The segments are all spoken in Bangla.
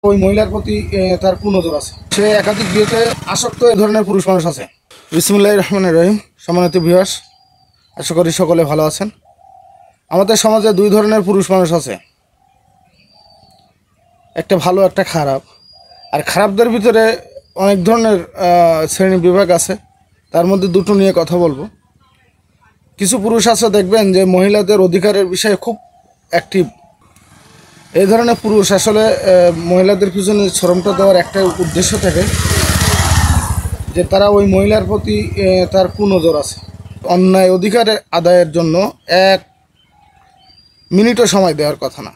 ওই মহিলার প্রতি তার কুনজর আছে। সে একাধিক বিয়েতে আসক্ত এই ধরনের পুরুষ মানুষ আছে। বিসমিল্লাহির রহমানির রহিম। সম্মানিত ভিউয়ার্স, আশা করি সকলে ভালো আছেন। আমাদের সমাজে দুই ধরনের পুরুষ মানুষ আছে, একটা ভালো একটা খারাপ। আর খারাপদের ভিতরে অনেক ধরনের শ্রেণী বিভাগ আছে, তার মধ্যে দুটো নিয়ে কথা বলবো। কিছু পুরুষ আছে দেখবেন যে মহিলাদের অধিকারের বিষয়ে খুব অ্যাক্টিভ। এই ধরনের পুরুষ আসলে মহিলাদের পিছনে শ্রমটা দেওয়ার একটা উদ্দেশ্য থাকে যে তারা ওই মহিলার প্রতি তার কুনজর আছে। অন্যায় অধিকারের আদায়ের জন্য এক মিনিটও সময় দেওয়ার কথা না।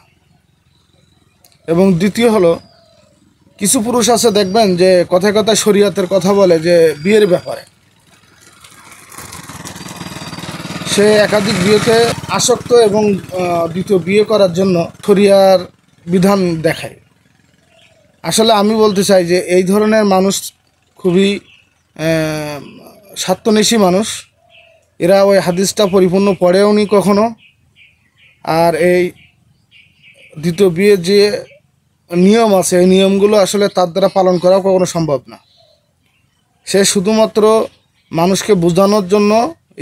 এবং দ্বিতীয় হলো, কিছু পুরুষ আছে দেখবেন যে কথায় কথায় শরীয়তের কথা বলে যে বিয়ের ব্যাপারে। সে একাধিক বিয়েতে আসক্ত এবং দ্বিতীয় বিয়ে করার জন্য শরিয়ার বিধান দেখায়। আসলে আমি বলতে চাই যে এই ধরনের মানুষ খুবই স্বার্থন্বেষী মানুষ। এরা ওই হাদিসটা পরিপূর্ণ পড়েও নি কখনো। আর এই দ্বিতীয় বিয়ের যে নিয়ম আছে, এই নিয়মগুলো আসলে তার দ্বারা পালন করাও কখনো সম্ভব না। সে শুধুমাত্র মানুষকে বোঝানোর জন্য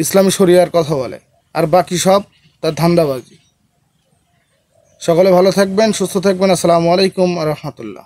ইসলামী শরিয়ার কথা বলে, আর বাকি সব তার ধান্দাবাজি। সকলে ভালো থাকবেন, সুস্থ থাকবেন। আসসালামু আলাইকুম রহমতুল্লাহ।